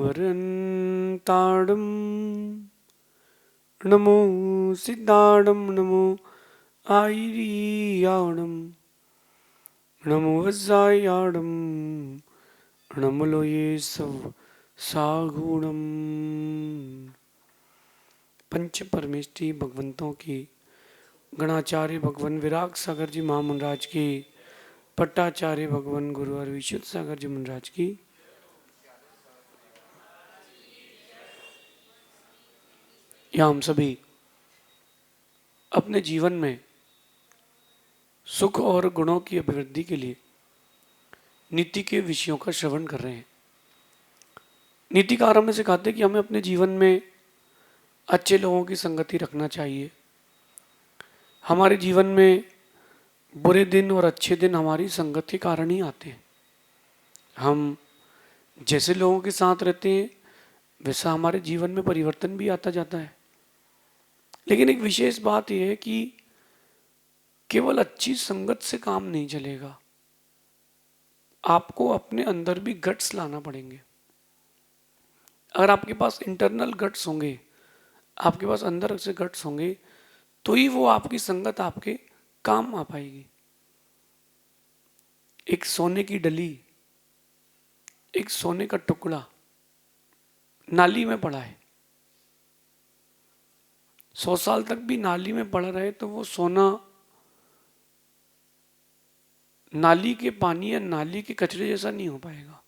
वरन्ताडं नमो सिद्धाडं नमो आयर्याडं नमो वज्रायाडं नमोलोये सव सागुणम। पंच परमेष्टि भगवंतों की, गणाचार्य भगवान विराग सागर जी महामंडराज की, पट्टाचार्य भगवान गुरु और विशुद्ध सागर जी महाराज की, या हम सभी अपने जीवन में सुख और गुणों की अभिवृद्धि के लिए नीति के विषयों का श्रवण कर रहे हैं। नीतिकार हमें सिखाते कि हमें अपने जीवन में अच्छे लोगों की संगति रखना चाहिए। हमारे जीवन में बुरे दिन और अच्छे दिन हमारी संगत के कारण ही आते हैं। हम जैसे लोगों के साथ रहते हैं वैसा हमारे जीवन में परिवर्तन भी आता जाता है। लेकिन एक विशेष बात यह है कि केवल अच्छी संगत से काम नहीं चलेगा, आपको अपने अंदर भी गट्स लाना पड़ेंगे। अगर आपके पास इंटरनल गट्स होंगे, आपके पास अंदर से गट्स होंगे, तो ही वो आपकी संगत आपके काम आ पाएगी। एक सोने की डली, एक सोने का टुकड़ा नाली में पड़ा है, 100 साल तक भी नाली में पड़ा रहे तो वो सोना नाली के पानी या नाली के कचरे जैसा नहीं हो पाएगा।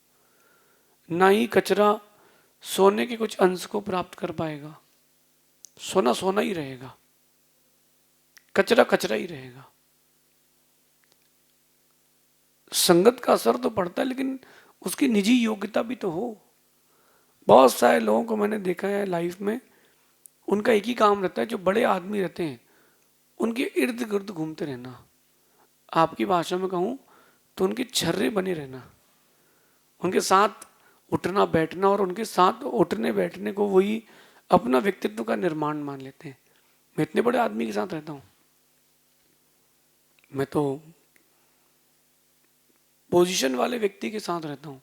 ना ही कचरा सोने के कुछ अंश को प्राप्त कर पाएगा। सोना सोना ही रहेगा, कचरा कचरा ही रहेगा। संगत का असर तो पड़ता है, लेकिन उसकी निजी योग्यता भी तो हो। बहुत सारे लोगों को मैंने देखा है लाइफ में, उनका एक ही काम रहता है, जो बड़े आदमी रहते हैं उनके इर्द गिर्द घूमते रहना। आपकी भाषा में कहूँ तो उनके छर्रे बने रहना, उनके साथ उठना बैठना, और उनके साथ उठने बैठने को वही अपना व्यक्तित्व का निर्माण मान लेते हैं। मैं इतने बड़े आदमी के साथ रहता हूँ, मैं तो पोजीशन वाले व्यक्ति के साथ रहता हूँ,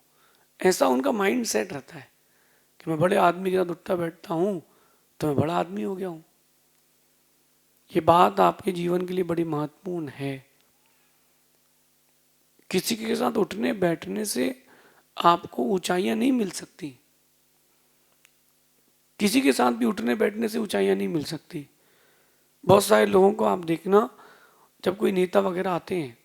ऐसा उनका माइंड सेट रहता है कि मैं बड़े आदमी के साथ उठता बैठता हूँ तो मैं बड़ा आदमी हो गया हूँ। ये बात आपके जीवन के लिए बड़ी महत्वपूर्ण है। किसी के साथ उठने बैठने से आपको ऊंचाइयां नहीं मिल सकती, किसी के साथ भी उठने बैठने से ऊंचाइयां नहीं मिल सकती। बहुत सारे लोगों को आप देखना, जब कोई नेता वगैरह आते हैं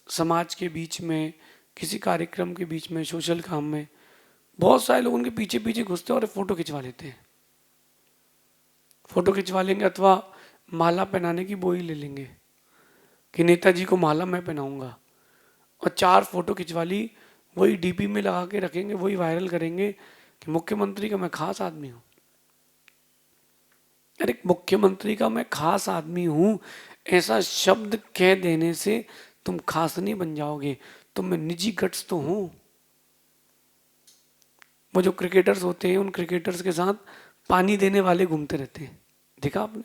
समाज के बीच में, किसी कार्यक्रम के बीच में, सोशल काम में, बहुत सारे लोग उनके पीछे पीछे घुसते हैं और फोटो खिंचवा लेते हैं। फोटो खिंचवा लेंगे अथवा माला पहनाने की बोई ले लेंगे कि नेताजी को माला मैं पहनाऊंगा, और 4 फोटो खिंचवा ली, वही डीपी में लगा के रखेंगे, वही वायरल करेंगे कि मुख्यमंत्री का मैं खास आदमी हूं। अरे मुख्यमंत्री का मैं खास आदमी हूं ऐसा शब्द कह देने से तुम खास नहीं बन जाओगे, तुम में निजी गट्स तो हूं। वो जो क्रिकेटर्स होते हैं, उन क्रिकेटर्स के साथ पानी देने वाले घूमते रहते हैं, देखा आपने?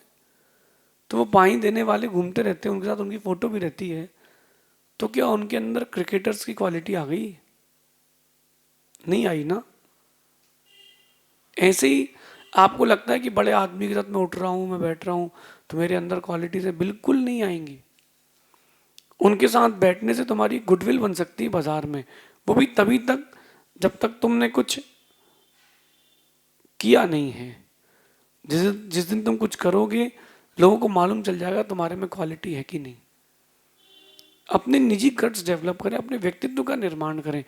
तो वो पानी देने वाले घूमते रहते हैं, उनके साथ उनकी फोटो भी रहती है, तो क्या उनके अंदर क्रिकेटर्स की क्वालिटी आ गई? नहीं आई ना। ऐसे ही आपको लगता है कि बड़े आदमी के साथ मैं उठ रहा हूं, मैं बैठ रहा हूं, तो मेरे अंदर क्वालिटीज है, बिल्कुल नहीं आएंगी। उनके साथ बैठने से तुम्हारी गुडविल बन सकती है बाजार में, वो भी तभी तक जब तक तुमने कुछ किया नहीं है। जिस दिन तुम कुछ करोगे, लोगों को मालूम चल जाएगा तुम्हारे में क्वालिटी है कि नहीं। अपने निजी गट्स डेवलप करें, अपने व्यक्तित्व का निर्माण करें।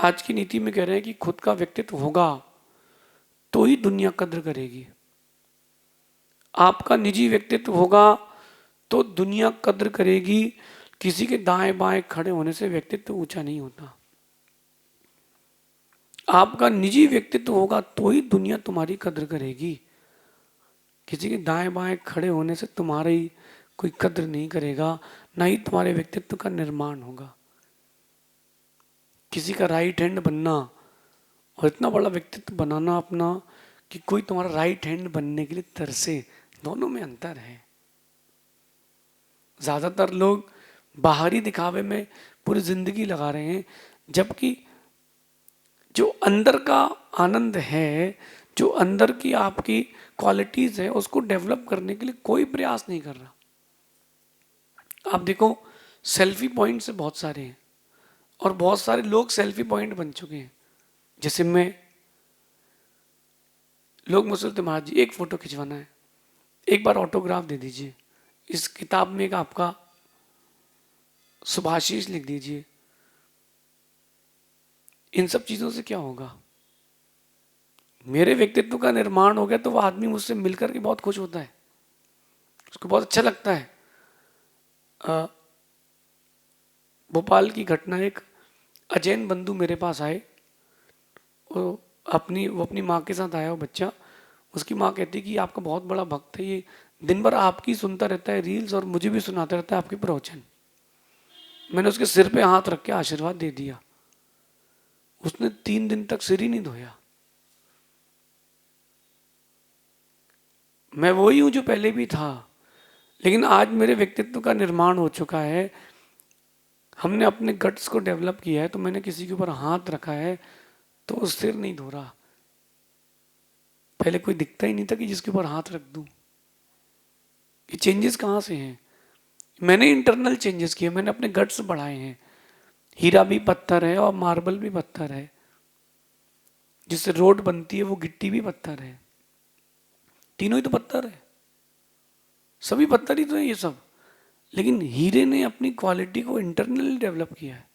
आज की नीति में कह रहे हैं कि खुद का व्यक्तित्व होगा तो ही दुनिया कद्र करेगी। आपका निजी व्यक्तित्व होगा तो दुनिया कद्र करेगी। किसी के दाएं बाएं खड़े होने से व्यक्तित्व ऊंचा नहीं होता। आपका निजी व्यक्तित्व होगा तो ही दुनिया तुम्हारी कद्र करेगी। किसी के दाएं बाएं खड़े होने से तुम्हारी कोई कद्र नहीं करेगा, ना ही तुम्हारे व्यक्तित्व का निर्माण होगा। किसी का राइट हैंड बनना और इतना बड़ा व्यक्तित्व बनाना अपना कि कोई तुम्हारा राइट हैंड बनने के लिए तरसे, दोनों में अंतर है। ज्यादातर लोग बाहरी दिखावे में पूरी जिंदगी लगा रहे हैं, जबकि जो अंदर का आनंद है, जो अंदर की आपकी क्वालिटीज है, उसको डेवलप करने के लिए कोई प्रयास नहीं कर रहा। आप देखो, सेल्फी पॉइंट से बहुत सारे हैं और बहुत सारे लोग सेल्फी पॉइंट बन चुके हैं। जैसे मैं, लोग मुझसे बोलते महाराज जी एक फोटो खिंचवाना है, एक बार ऑटोग्राफ दे दीजिए, इस किताब में एक आपका सुभाषिस लिख दीजिए। इन सब चीजों से क्या होगा? मेरे व्यक्तित्व का निर्माण हो गया तो वो आदमी मुझसे मिलकर के बहुत खुश होता है, उसको बहुत अच्छा लगता है। भोपाल की घटना, एक अजैन बंधु मेरे पास आए, वो अपनी माँ के साथ आया, वो बच्चा, उसकी माँ कहती कि आपका बहुत बड़ा भक्त है, ये दिन भर आपकी सुनता रहता है रील्स और मुझे भी सुनाता रहता है आपके प्रवचन। मैंने उसके सिर पे हाथ रख के आशीर्वाद दे दिया, उसने 3 दिन तक सिर ही नहीं धोया। मैं वही हूं जो पहले भी था, लेकिन आज मेरे व्यक्तित्व का निर्माण हो चुका है, हमने अपने गट्स को डेवलप किया है, तो मैंने किसी के ऊपर हाथ रखा है तो वो सिर नहीं धो रहा। पहले कोई दिखता ही नहीं था कि जिसके ऊपर हाथ रख दूं। ये चेंजेस कहाँ से हैं? मैंने इंटरनल चेंजेस किए, मैंने अपने गट्स बढ़ाए हैं। हीरा भी पत्थर है और मार्बल भी पत्थर है, जिससे रोड बनती है वो गिट्टी भी पत्थर है, तीनों ही तो पत्थर है, सभी पत्थर ही तो है ये सब। लेकिन हीरे ने अपनी क्वालिटी को इंटरनली डेवलप किया है,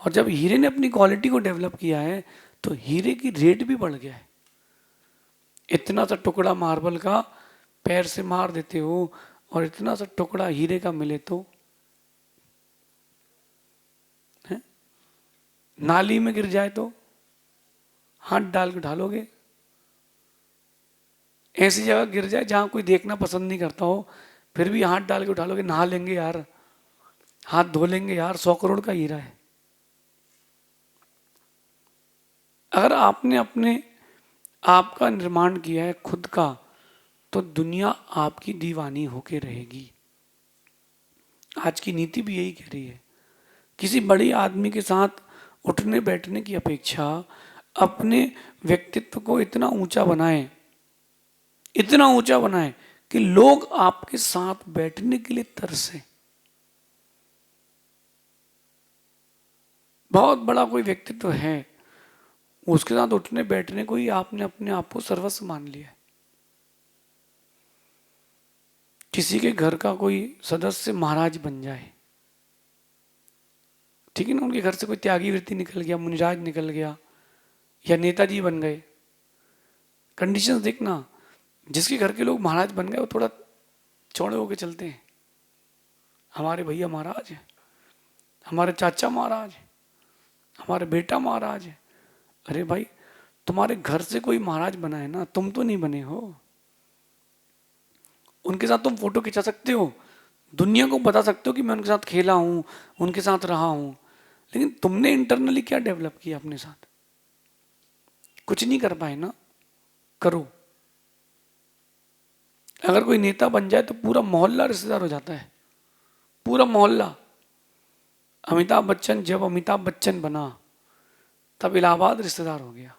और जब हीरे ने अपनी क्वालिटी को डेवलप किया है तो हीरे की रेट भी बढ़ गया है। इतना सा टुकड़ा मार्बल का पैर से मार देते हो और इतना सा टुकड़ा हीरे का मिले तो है? नाली में गिर जाए तो हाथ डाल के ढालोगे? ऐसी जगह गिर जाए जहां कोई देखना पसंद नहीं करता हो, फिर भी हाथ डाल के उठा लोगे? नहा लेंगे यार, हाथ धो लेंगे यार, 100 करोड़ का हीरा है। अगर आपने अपने आप का निर्माण किया है खुद का, तो दुनिया आपकी दीवानी होके रहेगी। आज की नीति भी यही कह रही है, किसी बड़े आदमी के साथ उठने बैठने की अपेक्षा अपने व्यक्तित्व को इतना ऊंचा बनाएं, इतना ऊंचा बनाएं कि लोग आपके साथ बैठने के लिए तरसें। बहुत बड़ा कोई व्यक्तित्व है, उसके साथ उठने बैठने को ही आपने अपने आप को सर्वस्व मान लिया है। किसी के घर का कोई सदस्य महाराज बन जाए, ठीक है ना, उनके घर से कोई त्यागी वृत्ति निकल गया, मुनिराज निकल गया, या नेताजी बन गए। कंडीशंस देखना, जिसके घर के लोग महाराज बन गए वो थोड़ा चौड़े होके चलते हैं। हमारे भैया महाराज है, हमारे चाचा महाराज है, हमारे बेटा महाराज है। अरे भाई, तुम्हारे घर से कोई महाराज बना है ना, तुम तो नहीं बने हो। उनके साथ तुम फोटो खिंचा सकते हो, दुनिया को बता सकते हो कि मैं उनके साथ खेला हूं, उनके साथ रहा हूं, लेकिन तुमने इंटरनली क्या डेवलप किया अपने साथ? कुछ नहीं कर पाए ना, करो। अगर कोई नेता बन जाए तो पूरा मोहल्ला रिश्तेदार हो जाता है, पूरा मोहल्ला। जब अमिताभ बच्चन बना तब इलाहाबाद रिश्तेदार हो गया।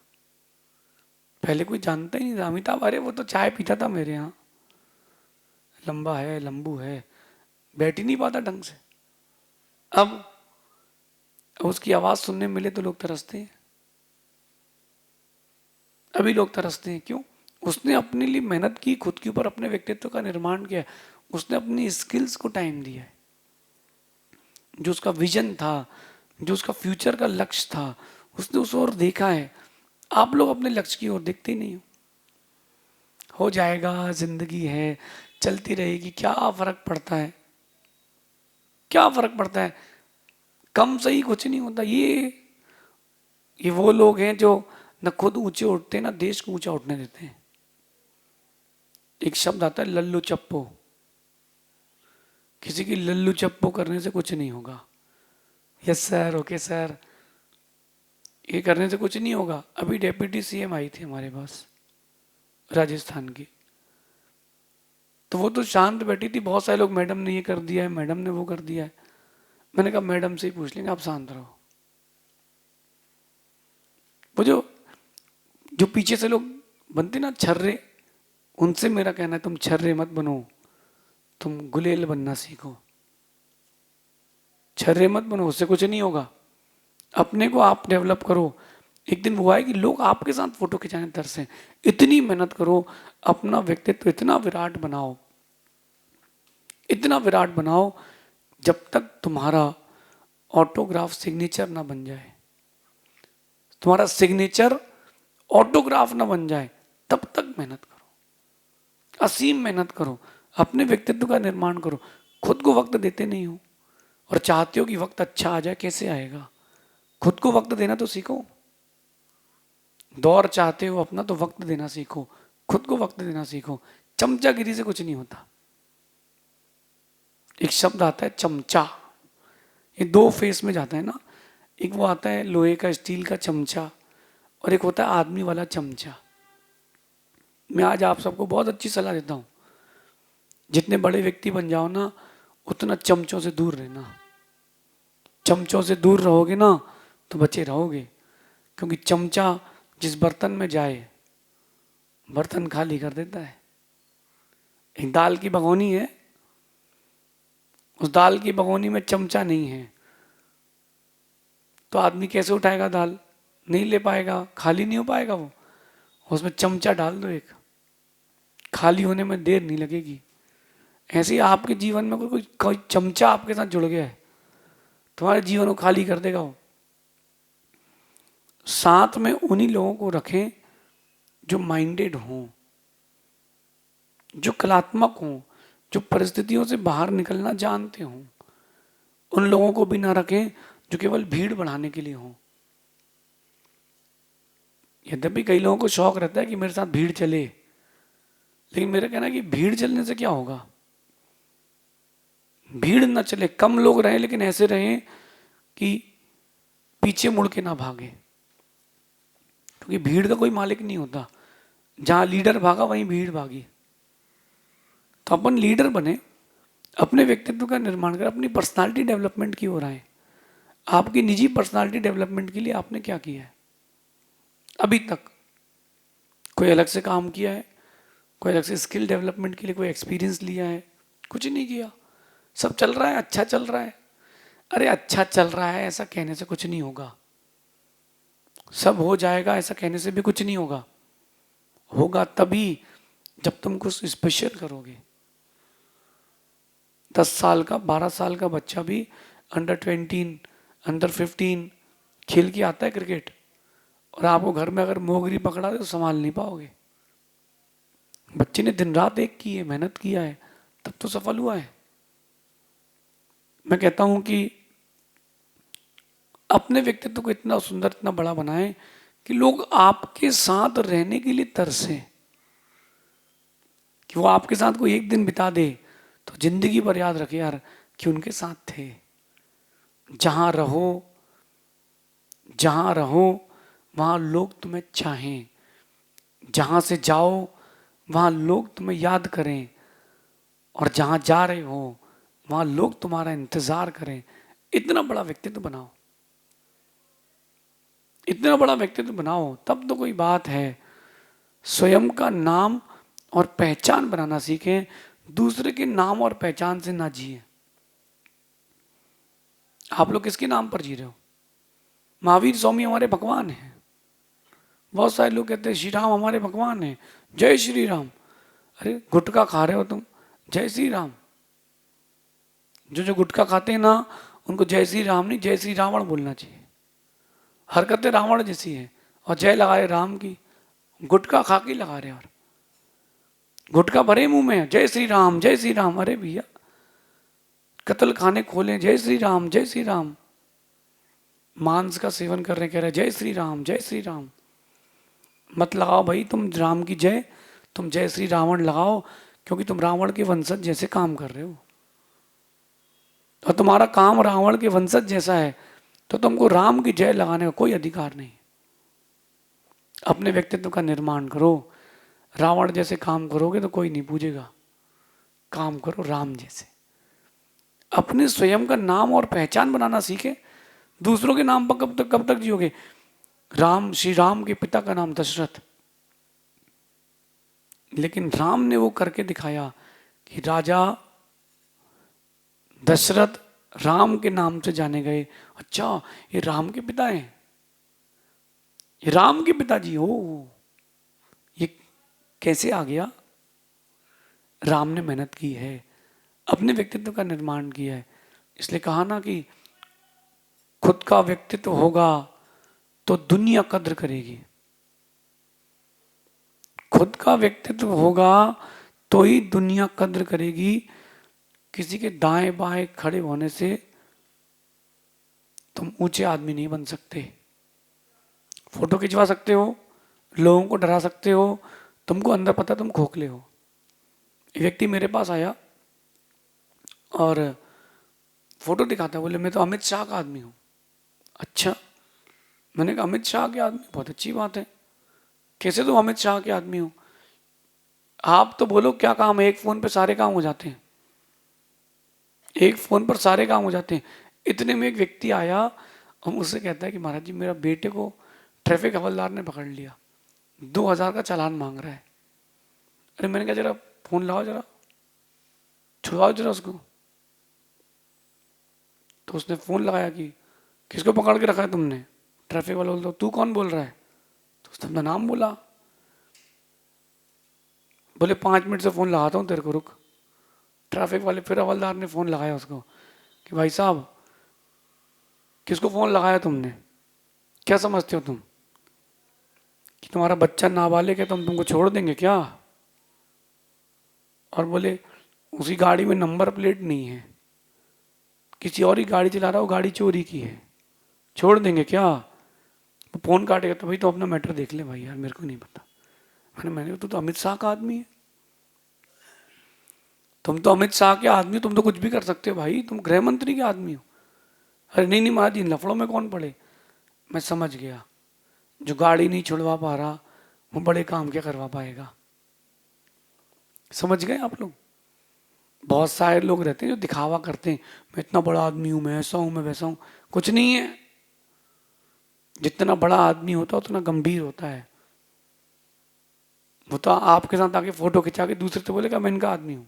पहले कोई जानता ही नहीं था अमिताभ, अरे वो तो चाय पीता था मेरे यहाँ, लंबा है, लंबू है, बैठ ही नहीं पाता ढंग से। अब उसकी आवाज सुनने मिले तो लोग तरसते हैं, अभी लोग तरसते हैं। क्यों? उसने अपने लिए मेहनत की, खुद के ऊपर अपने व्यक्तित्व का निर्माण किया, उसने अपनी स्किल्स को टाइम दिया है। जो उसका विजन था, जो उसका फ्यूचर का लक्ष्य था, उसने उस ओर देखा है। आप लोग अपने लक्ष्य की ओर देखते ही नहीं हो जाएगा, जिंदगी है, चलती रहेगी, क्या फर्क पड़ता है? क्या फर्क पड़ता है? कम सही कुछ नहीं होता। ये वो लोग हैं जो न खुद ऊंचे उठते ना देश को ऊंचा उठने देते हैं। एक शब्द आता है लल्लू चप्पो, किसी की लल्लू चप्पो करने से कुछ नहीं होगा। यस सर, ओके सर, ये करने से कुछ नहीं होगा। अभी डेप्यूटी सीएम आई थी हमारे पास, राजस्थान की, तो वो तो शांत बैठी थी। बहुत सारे लोग मैडम ने ये कर दिया है, मैडम ने वो कर दिया है। मैंने कहा मैडम से ही पूछ लेंगे, आप शांत रहो। वो जो जो पीछे से लोग बनते ना छर्रे, उनसे मेरा कहना है तुम छर्रे मत बनो, तुम गुलेल बनना सीखो। छर्रे मत बनो, उससे कुछ नहीं होगा। अपने को आप डेवलप करो। एक दिन वो आएगी लोग आपके साथ फोटो खिंचाने तरसे। इतनी मेहनत करो, अपना व्यक्तित्व इतना विराट बनाओ, इतना विराट बनाओ, जब तक तुम्हारा ऑटोग्राफ सिग्नेचर ना बन जाए, तुम्हारा सिग्नेचर ऑटोग्राफ ना बन जाए, तब तक मेहनत करो, असीम मेहनत करो, अपने व्यक्तित्व का निर्माण करो। खुद को वक्त देते नहीं हो और चाहते हो कि वक्त अच्छा आ जाए, कैसे आएगा? खुद को वक्त देना तो सीखो। दौर चाहते हो अपना तो वक्त देना सीखो, खुद को वक्त देना सीखो। चमचागिरी से कुछ नहीं होता। एक शब्द आता है चमचा, ये दो फेस में जाता है ना। एक वो आता है लोहे का स्टील का चमचा, और एक होता है आदमी वाला चमचा। मैं आज आप सबको बहुत अच्छी सलाह देता हूं, जितने बड़े व्यक्ति बन जाओ ना, उतना चमचों से दूर रहना। चमचों से दूर रहोगे ना तो बचे रहोगे, क्योंकि चमचा जिस बर्तन में जाए बर्तन खाली कर देता है। एक दाल की भगोनी है, उस दाल की भगोनी में चमचा नहीं है तो आदमी कैसे उठाएगा दाल? नहीं ले पाएगा, खाली नहीं हो पाएगा वो। उसमें चमचा डाल दो एक, खाली होने में देर नहीं लगेगी। ऐसे ही आपके जीवन में कोई चमचा आपके साथ जुड़ गया है, तुम्हारे जीवन को खाली कर देगा वो। साथ में उन्हीं लोगों को रखें जो माइंडेड हों, जो कलात्मक हों, जो परिस्थितियों से बाहर निकलना जानते हों। उन लोगों को भी ना रखें जो केवल भीड़ बढ़ाने के लिए हों। यद्यपि कई लोगों को शौक रहता है कि मेरे साथ भीड़ चले, लेकिन मेरा कहना है कि भीड़ चलने से क्या होगा? भीड़ ना चले, कम लोग रहें, लेकिन ऐसे रहें कि पीछे मुड़ के ना भागे, क्योंकि भीड़ का कोई मालिक नहीं होता। जहां लीडर भागा वहीं भीड़ भागी। तो अपन लीडर बने, अपने व्यक्तित्व का निर्माण करें, अपनी पर्सनालिटी डेवलपमेंट की ओर आए। आपकी निजी पर्सनालिटी डेवलपमेंट के लिए आपने क्या किया है अभी तक? कोई अलग से काम किया है? कोई अलग से स्किल डेवलपमेंट के लिए कोई एक्सपीरियंस लिया है? कुछ नहीं किया। सब चल रहा है, अच्छा चल रहा है। अरे अच्छा चल रहा है ऐसा कहने से कुछ नहीं होगा। सब हो जाएगा ऐसा कहने से भी कुछ नहीं होगा। होगा तभी जब तुम कुछ स्पेशल करोगे। 10 साल का 12 साल का बच्चा भी अंडर 20 अंडर 15 खेल के आता है क्रिकेट, और आपको घर में अगर मोगरी पकड़ा दे तो संभाल नहीं पाओगे। बच्चे ने दिन रात एक की है, मेहनत किया है, तब तो सफल हुआ है। मैं कहता हूं कि अपने व्यक्तित्व को इतना सुंदर, इतना बड़ा बनाएं कि लोग आपके साथ रहने के लिए तरसें, कि वो आपके साथ कोई एक दिन बिता दे तो जिंदगी भर याद रखे यार कि उनके साथ थे। जहां रहो, जहां रहो वहां लोग तुम्हें चाहें, जहां से जाओ वहां लोग तुम्हें याद करें, और जहां जा रहे हो वहां लोग तुम्हारा इंतजार करें। इतना बड़ा व्यक्तित्व बनाओ, इतना बड़ा व्यक्तित्व बनाओ, तब तो कोई बात है। स्वयं का नाम और पहचान बनाना सीखें, दूसरे के नाम और पहचान से ना जिए। आप लोग किसके नाम पर जी रहे हो? महावीर स्वामी हमारे भगवान हैं। बहुत सारे लोग कहते हैं श्री राम हमारे भगवान हैं, जय श्री राम। अरे गुटखा खा रहे हो तुम, जय श्री राम। जो गुटखा खाते हैं ना, उनको जय श्री राम नहीं, जय श्री रावण बोलना चाहिए। हरकतें रावण जैसी है, और जय लगा रहे राम की, गुटखा खा के लगा रहे। और गुटखा भरे मुंह में, जय श्री राम जय श्री राम। अरे भैया कत्ल खाने खोले, जय श्री राम जय श्री राम। मांस का सेवन कर रहे, कह रहे जय श्री राम जय श्री राम। मत लगाओ भाई तुम राम की जय, तुम जय श्री रावण लगाओ, क्योंकि तुम रावण के वंशज जैसे काम कर रहे हो, और तुम्हारा काम रावण के वंशज जैसा है, तो तुमको राम की जय लगाने का कोई अधिकार नहीं। अपने व्यक्तित्व का निर्माण करो। रावण जैसे काम करोगे तो कोई नहीं पूछेगा, काम करो राम जैसे। अपने स्वयं का नाम और पहचान बनाना सीखे। दूसरों के नाम पर कब तक जियोगे? श्री राम के पिता का नाम दशरथ, लेकिन राम ने वो करके दिखाया कि राजा दशरथ राम के नाम से जाने गए। अच्छा, ये राम के पिता हैं, ये राम के पिताजी हो, ये कैसे आ गया? राम ने मेहनत की है, अपने व्यक्तित्व का निर्माण किया है। इसलिए कहा ना कि खुद का व्यक्तित्व होगा तो दुनिया कद्र करेगी। खुद का व्यक्तित्व होगा तो ही दुनिया कद्र करेगी। किसी के दाएं बाएं खड़े होने से तुम ऊंचे आदमी नहीं बन सकते। फोटो खिंचवा सकते हो, लोगों को डरा सकते हो, तुमको अंदर पता तुम खोखले हो। एक व्यक्ति मेरे पास आया और फोटो दिखाता, बोले मैं तो अमित शाह का आदमी हूँ। अच्छा, मैंने कहा अमित शाह के आदमी, बहुत अच्छी बात है, कैसे तुम अमित शाह के आदमी हो? आप तो बोलो क्या काम है, एक फोन पे सारे काम हो जाते हैं, एक फोन पर सारे काम हो जाते हैं। इतने में एक व्यक्ति आया और मुझसे कहता है कि महाराज जी मेरा बेटे को ट्रैफिक हवलदार ने पकड़ लिया, 2000 का चालान मांग रहा है। अरे मैंने कहा जरा फोन लाओ, जरा छुड़वाओ जरा उसको। तो उसने फोन लगाया कि किसको पकड़ के रखा है तुमने? ट्रैफिक वाला बोलता तू कौन बोल रहा है? तो उसने अपना नाम बोला। बोले 5 मिनट से फोन लगाता हूँ तेरे को, रुक। ट्रैफिक वाले फिर हवलदार ने फोन लगाया उसको कि भाई साहब किसको फोन लगाया तुमने, क्या समझते हो तुम कि तुम्हारा बच्चा नाबालिग है तो हम तुमको छोड़ देंगे क्या? और बोले उसी गाड़ी में नंबर प्लेट नहीं है, किसी और ही गाड़ी चला रहा हो, गाड़ी चोरी की है, छोड़ देंगे क्या? वो फोन काटेगा तो भाई तो अपना मैटर देख ले भाई, यार मेरे को नहीं पता। मैंने तू तो अमित शाह का आदमी है, तुम तो अमित शाह के आदमी हो, तुम तो कुछ भी कर सकते हो भाई, तुम गृह मंत्री के आदमी हो। अरे नहीं नहीं महाराज, इन लफड़ों में कौन पड़े। मैं समझ गया, जो गाड़ी नहीं छुड़वा पा रहा वो बड़े काम क्या करवा पाएगा। समझ गए आप लोग? बहुत सारे लोग रहते हैं जो दिखावा करते हैं, मैं इतना बड़ा आदमी हूं, मैं ऐसा हूं, मैं वैसा हूं। कुछ नहीं है। जितना बड़ा आदमी होता है उतना गंभीर होता है। वो तो आपके साथ आके फोटो खिंचा के दूसरे से बोलेगा मैं इनका आदमी हूं,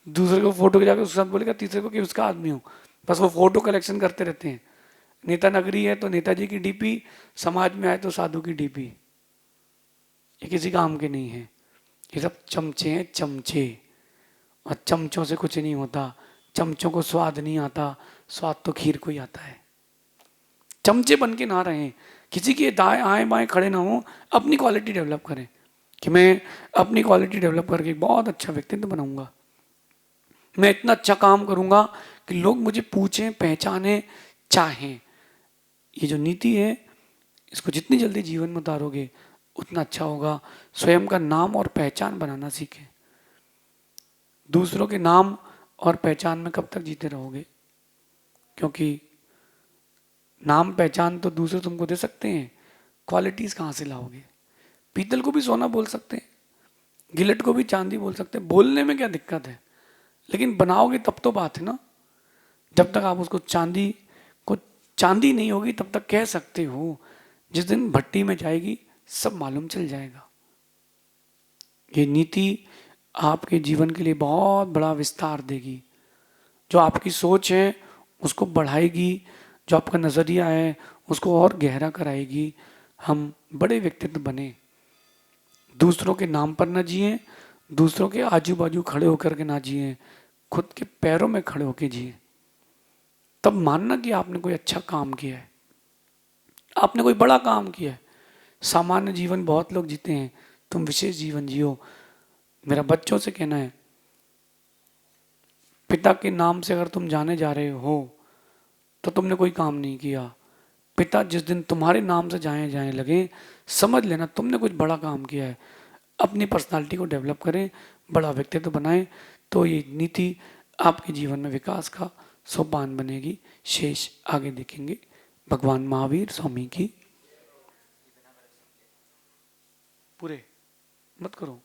दूसरे को फोटो खिंचा के उसके साथ बोलेगा तीसरे को कि उसका आदमी हूं। बस वो फोटो कलेक्शन करते रहते हैं। नेता नगरी है तो नेताजी की डीपी, समाज में आए तो साधु की डीपी। ये किसी काम के नहीं है, ये सब चमचे हैं, चमचे। और चमचों से कुछ नहीं होता, चमचों को स्वाद नहीं आता, स्वाद तो खीर को ही आता है। चमचे बन के ना रहें, किसी के दाएं आए बाएं खड़े ना हो, अपनी क्वालिटी डेवलप करें कि मैं अपनी क्वालिटी डेवलप करके बहुत अच्छा व्यक्तित्व बनाऊंगा, मैं इतना अच्छा काम करूंगा कि लोग मुझे पूछें, पहचाने, चाहें। ये जो नीति है इसको जितनी जल्दी जीवन में उतारोगे उतना अच्छा होगा। स्वयं का नाम और पहचान बनाना सीखें। दूसरों के नाम और पहचान में कब तक जीते रहोगे? क्योंकि नाम पहचान तो दूसरे तुमको दे सकते हैं, क्वालिटीज कहाँ से लाओगे? पीतल को भी सोना बोल सकते हैं, गिलट को भी चांदी बोल सकते हैं, बोलने में क्या दिक्कत है? लेकिन बनाओगे तब तो बात है ना। जब तक आप उसको चांदी को चांदी नहीं होगी तब तक कह सकते हो, जिस दिन भट्टी में जाएगी सब मालूम चल जाएगा। ये नीति आपके जीवन के लिए बहुत बड़ा विस्तार देगी। जो आपकी सोच है उसको बढ़ाएगी, जो आपका नज़रिया है उसको और गहरा कराएगी। हम बड़े व्यक्तित्व बने, दूसरों के नाम पर ना जिए, दूसरों के आजू बाजू खड़े होकर के ना जिए, खुद के पैरों में खड़े होकर जिए। तब मानना कि आपने कोई अच्छा काम किया है, आपने कोई बड़ा काम किया है। सामान्य जीवन बहुत लोग जीते हैं, तुम विशेष जीवन जियो। मेरा बच्चों से कहना है, पिता के नाम से अगर तुम जाने जा रहे हो तो तुमने कोई काम नहीं किया। पिता जिस दिन तुम्हारे नाम से जाए जाने लगे, समझ लेना तुमने कुछ बड़ा काम किया है। अपनी पर्सनालिटी को डेवलप करें, बड़ा व्यक्तित्व बनाएं, तो ये नीति आपके जीवन में विकास का सोपान बनेगी। शेष आगे देखेंगे। भगवान महावीर स्वामी की। पूरे मत करो।